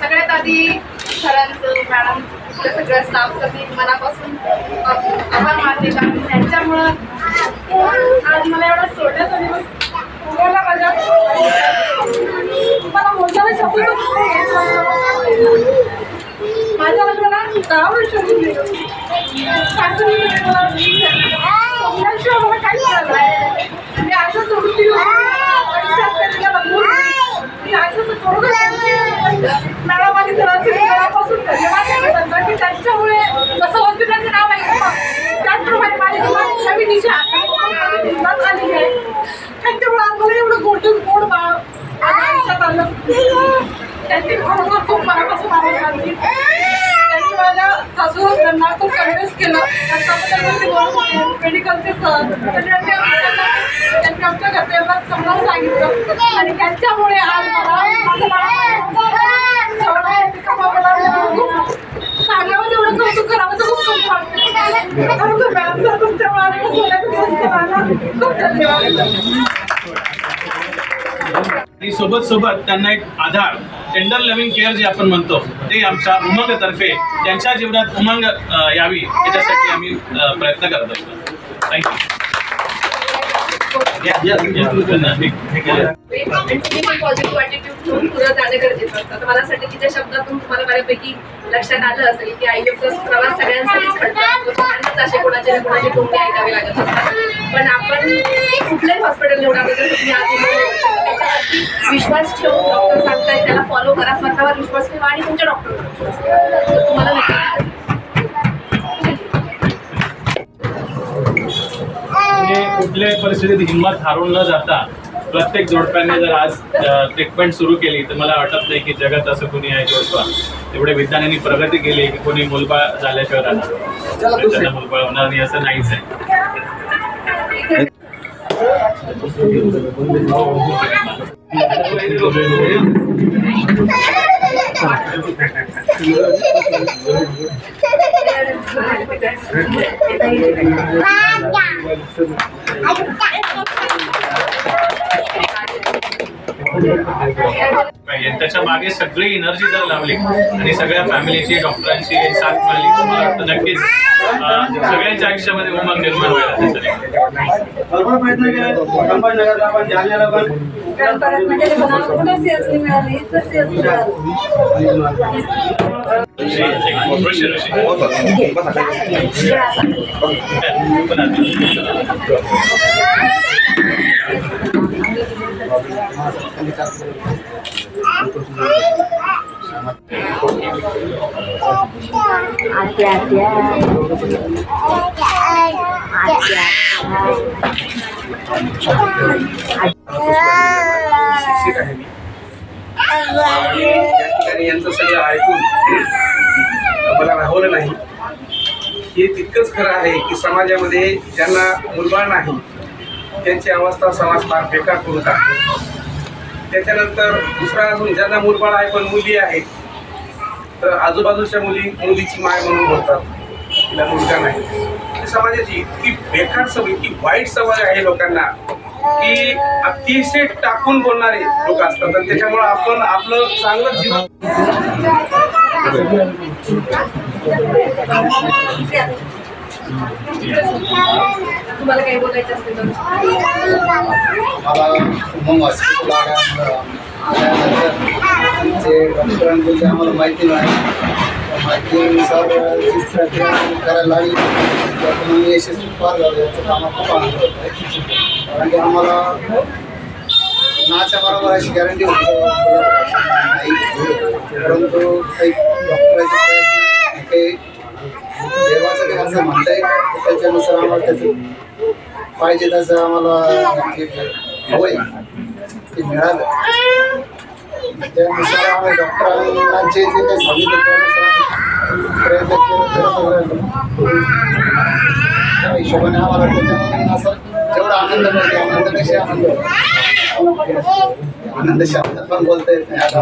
सगळ्यात आधी सरांचं, मॅडम, सगळ्या स्टाफचं मी मनापासून आभार मानते, कारण त्यांच्यामुळं आज मला एवढा सोडण्याचा दिवस उगवला माझ्या. मला मोजायला शब्द माझ्या लग्नाला 10 वर्ष झाली. मला काहीच झालं नाही. मी असं सोडून दिलं. मी असं सोडून मॅडम आणि सरांचे घरापासून धन्यवाद की त्यांच्यामुळे जसं हॉस्पिटलचं नाव आहे त्याचप्रमाणे माझी नवी दिशा आलेली आहे. त्यांच्यामुळे आम्हाला एवढं गोड बाळ आयुष्यात आलं. त्यांनी खरोखर खूप मनापासून आवाज मानली. त्यांनी माझ्या सासूबाईंना खूप कन्व्हिन्स केलं. मेडिकलचे सर त्यांनी आमच्या घरच्यांना समजावून सांगितलं आणि त्यांच्यामुळे आज सांगावं तेवढं कौतुक करावं तर खूप खूप वाटतं. मॅडम तुमच्या खूप धन्यवाद. आणि सोबत त्यांना एक आधार, टेंडर लव्हिंग केअर जे आपण म्हणतो ते आमच्या उमंगतर्फे त्यांच्या जीवनात उमंग यावी याच्यासाठी आम्ही प्रयत्न करत असतो. थँक्यू. पॉझिटिव्ह ॲटिट्यूड ठेवून पुढे जाणं गरजेचं असतं. मला वाटतं की त्या शब्दातून तुम्हाला बऱ्यापैकी लक्षात आलं असेल की IVFचा प्रवास सगळ्यांसाठीच घडतो. सगळ्यांनाच असे कोणाचे ना कोणाचे टोमणे ऐकावे लागत असतात. पण आपण कुठल्याही हॉस्पिटल निवडाबद्दल तुम्ही त्याच्यावरती विश्वास ठेवून डॉक्टर सांगताय त्याला फॉलो करा, स्वतःवर विश्वास ठेवा आणि तुमच्या डॉक्टर तुम्हाला नक्की कुठल्याही परिस्थितीत हिंमत हारून न जाता प्रत्येक जोडप्याने जर आज ट्रीटमेंट सुरू केली तर मला वाटत नाही की जगात असं कोणी आहे जोडपा एवढे विज्ञानाने प्रगती केली की कोणी मुलबाळ झाल्याशिवाय राहणार, त्यांना मुलबाळ होणार नाही असं नाहीच आहे. त्याच्या मागे सगळी एनर्जी जर लावली आणि सगळ्या फॅमिलीची डॉक्टरांची साथ मिळाली तर मला वाटतं नक्कीच सगळ्यांच्या आयुष्यामध्ये उमंग निर्माण व्हायला शिक्षित आहे मी आणि या ठिकाणी यांचं सगळं ऐकून मला राहवलं नाही. हे तितकंच खरं आहे की समाजामध्ये ज्यांना मुलबाळ नाही त्यांची अवस्था समाज फार बेकार करून टाकतो. त्याच्यानंतर दुसरा अजून ज्यांना मुलबाळ आहे पण मुली आहेत तर आजूबाजूच्या मुलीची माय म्हणून बोलतात, तिला मुलगा नाही. समाजाची इतकी बेकार सवय, इतकी वाईट सवय आहे लोकांना की अतिशय टाकून बोलणारे लोक असतात आणि त्याच्यामुळे आपण आपलं चांगलं जीवन तुम्हाला काही बोलायचं असेल तर डॉक्टरांबद्दल आम्हाला माहिती नाही, माहितीनुसार करायला लागली आम्ही यशस्वी पार झालो. याचं काम खूप आनंद होत आहे कारण की आम्हाला नाच्या बरोबर अशी गॅरंटी होती नाही, परंतु काही डॉक्टरांचे प्रयत्न काही देवाचं काही असं म्हणता येईल त्याच्यानुसार आम्हाला त्याचं पाहिजे तसं आम्हाला हवं आहे ते मिळालं. त्यानुसार आम्ही डॉक्टरांचे जे काही सांगितलं त्यानुसार प्रयत्न केला. त्या हिशोबाने आम्हाला त्याच्यामध्ये असं जेवढा आनंद मिळतो आनंद कसे आनंद शब्दात पण बोलता येत नाही आता.